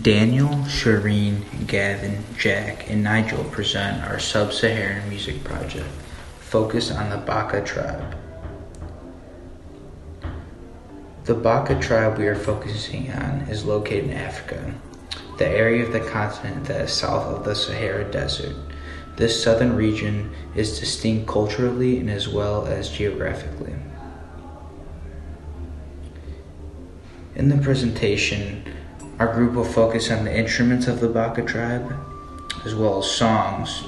Daniel, Shireen, Gavin, Jack, and Nigel present our Sub-Saharan music project focused on the Baka tribe. The Baka tribe we are focusing on is located in Africa, the area of the continent that is south of the Sahara Desert. This southern region is distinct culturally and as well as geographically. In the presentation, our group will focus on the instruments of the Baka tribe, as well as songs,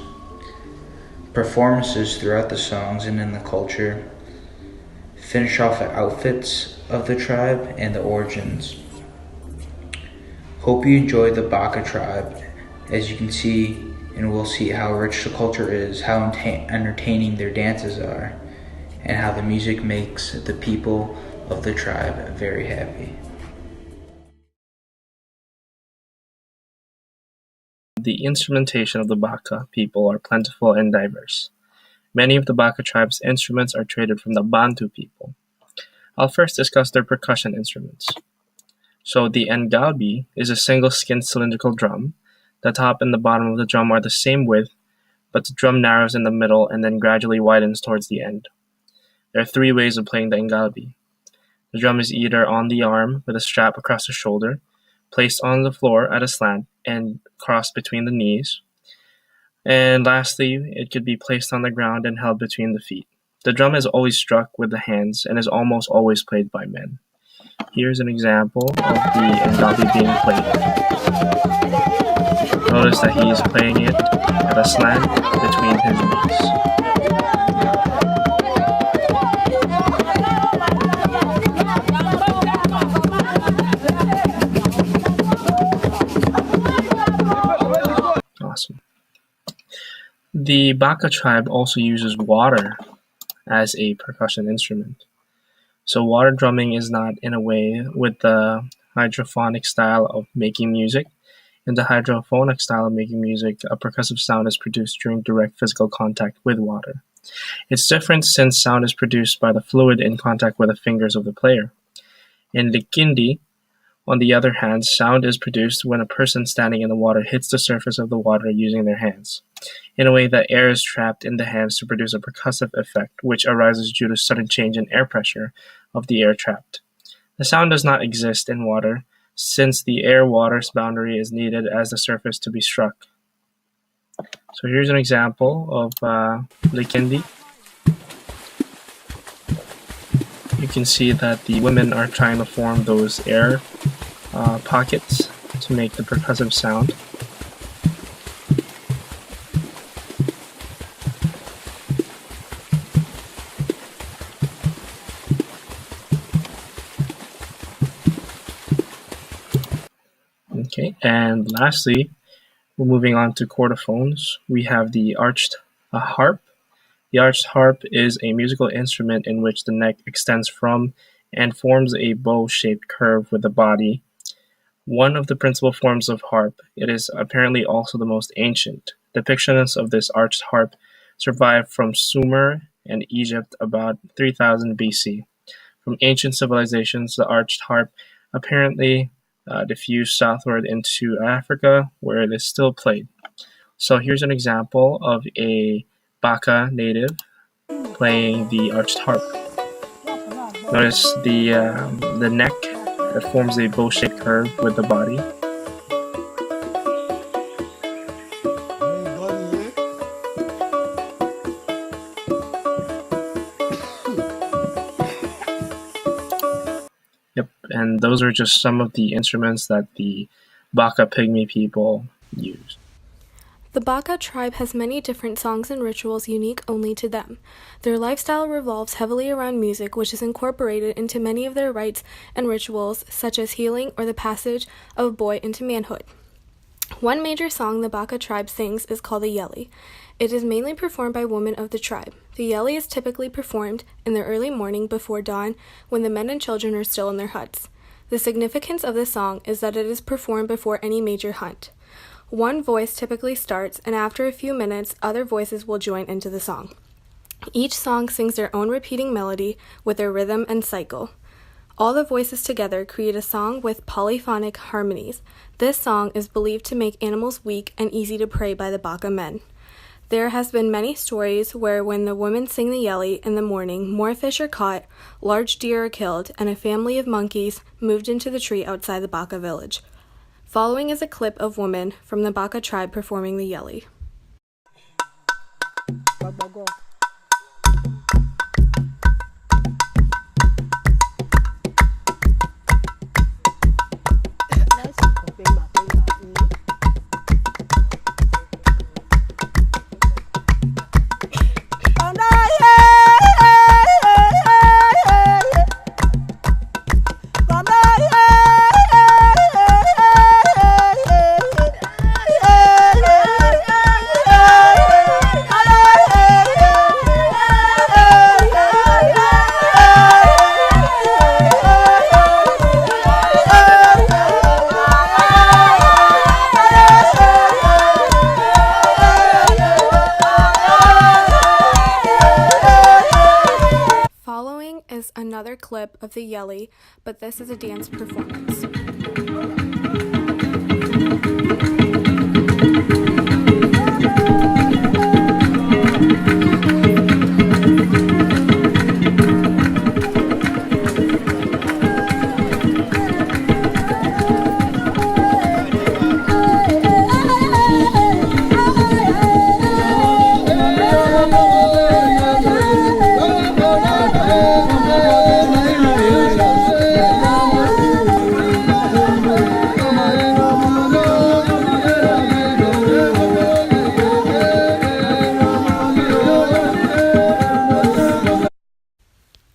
performances throughout the songs and in the culture, finish off at outfits of the tribe and the origins. Hope you enjoy the Baka tribe. As you can see, and we'll see how rich the culture is, how entertaining their dances are, and how the music makes the people of the tribe very happy. The instrumentation of the Baka people are plentiful and diverse. Many of the Baka tribe's instruments are traded from the Bantu people. I'll first discuss their percussion instruments. So the ngalbi is a single-skin cylindrical drum. The top and the bottom of the drum are the same width, but the drum narrows in the middle and then gradually widens towards the end. There are 3 ways of playing the ngalbi. The drum is either on the arm with a strap across the shoulder, placed on the floor at a slant, and crossed between the knees. And lastly, it could be placed on the ground and held between the feet. The drum is always struck with the hands and is almost always played by men. Here's an example of the ngalbi being played. Notice that he is playing it at a slant between his knees. Awesome. The Baka tribe also uses water as a percussion instrument. So water drumming is not in a way with the hydrophonic style of making music. In the hydrophonic style of making music, a percussive sound is produced during direct physical contact with water. It's different since sound is produced by the fluid in contact with the fingers of the player. In Likindi, on the other hand, sound is produced when a person standing in the water hits the surface of the water using their hands. In a way, the air is trapped in the hands to produce a percussive effect, which arises due to sudden change in air pressure of the air trapped. The sound does not exist in water, since the air-water's boundary is needed as the surface to be struck. So here's an example of Likindi. You can see that the women are trying to form those air pockets to make the percussive sound. Okay, and lastly, we're moving on to chordophones. We have the arched harp. The arched harp is a musical instrument in which the neck extends from and forms a bow-shaped curve with the body. One of the principal forms of harp, it is apparently also the most ancient. Depictions of this arched harp survive from Sumer and Egypt about 3000 BC. From ancient civilizations, the arched harp apparently diffused southward into Africa, where it is still played. So here's an example of a Baka native playing the arched harp. Notice the neck that forms a bow-shaped curve with the body. Yep, and those are just some of the instruments that the Baka Pygmy people use. The Baka tribe has many different songs and rituals unique only to them. Their lifestyle revolves heavily around music, which is incorporated into many of their rites and rituals, such as healing or the passage of a boy into manhood. One major song the Baka tribe sings is called the Yeli. It is mainly performed by women of the tribe. The Yeli is typically performed in the early morning before dawn when the men and children are still in their huts. The significance of this song is that it is performed before any major hunt. One voice typically starts, and after a few minutes, other voices will join into the song. Each song sings their own repeating melody with their rhythm and cycle. All the voices together create a song with polyphonic harmonies. This song is believed to make animals weak and easy to prey by the Baka men. There has been many stories where when the women sing the yeli in the morning, more fish are caught, large deer are killed, and a family of monkeys moved into the tree outside the Baka village. Following is a clip of women from the Baka tribe performing the yeli. Following is another clip of the yeli, but this is a dance performance.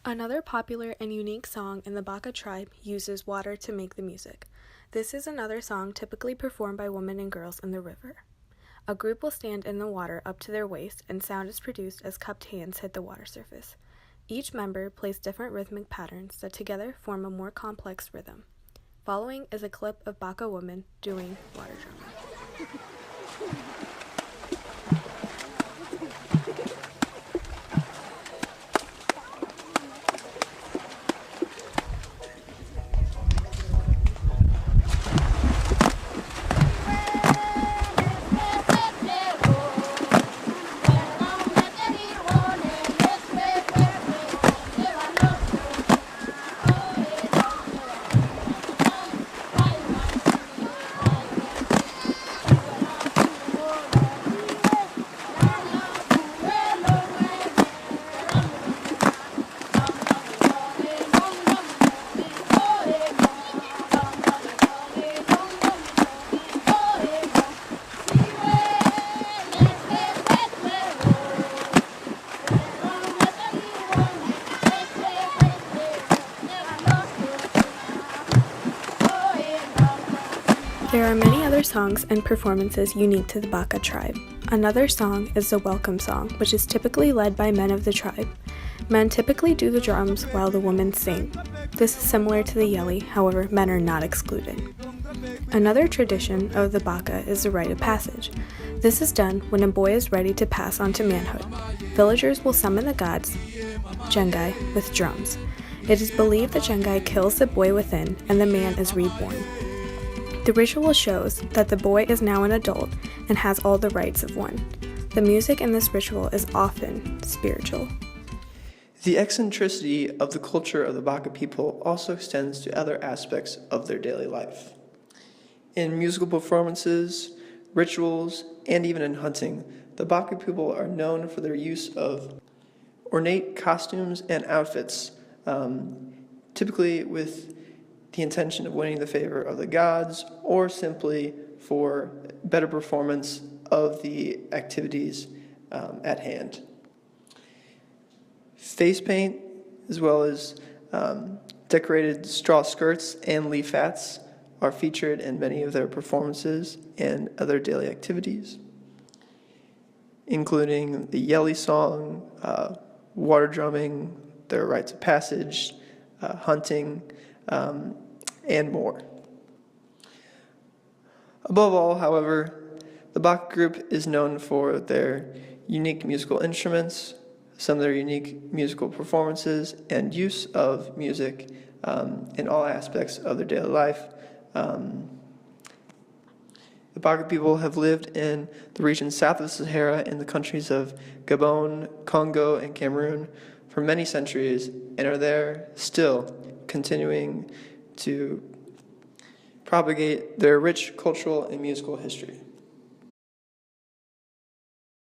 Another popular and unique song in the Baka tribe uses water to make the music. This is another song typically performed by women and girls in the river. A group will stand in the water up to their waist, and sound is produced as cupped hands hit the water surface. Each member plays different rhythmic patterns that together form a more complex rhythm. Following is a clip of Baka women doing water drumming. There are many other songs and performances unique to the Baka tribe. Another song is the welcome song, which is typically led by men of the tribe. Men typically do the drums while the women sing. This is similar to the yeli, however, men are not excluded. Another tradition of the Baka is the rite of passage. This is done when a boy is ready to pass on to manhood. Villagers will summon the gods, Jengai, with drums. It is believed that Jengai kills the boy within and the man is reborn. The ritual shows that the boy is now an adult and has all the rights of one. The music in this ritual is often spiritual. The eccentricity of the culture of the Baka people also extends to other aspects of their daily life. In musical performances, rituals, and even in hunting, the Baka people are known for their use of ornate costumes and outfits, typically with the intention of winning the favor of the gods or simply for better performance of the activities at hand. Face paint, as well as decorated straw skirts and leaf hats, are featured in many of their performances and other daily activities, including the yeli song, water drumming, their rites of passage, hunting, and more. Above all, however, the Baka group is known for their unique musical instruments, some of their unique musical performances, and use of music in all aspects of their daily life. The Baka people have lived in the region south of the Sahara in the countries of Gabon, Congo, and Cameroon for many centuries and are there still, continuing to propagate their rich cultural and musical history.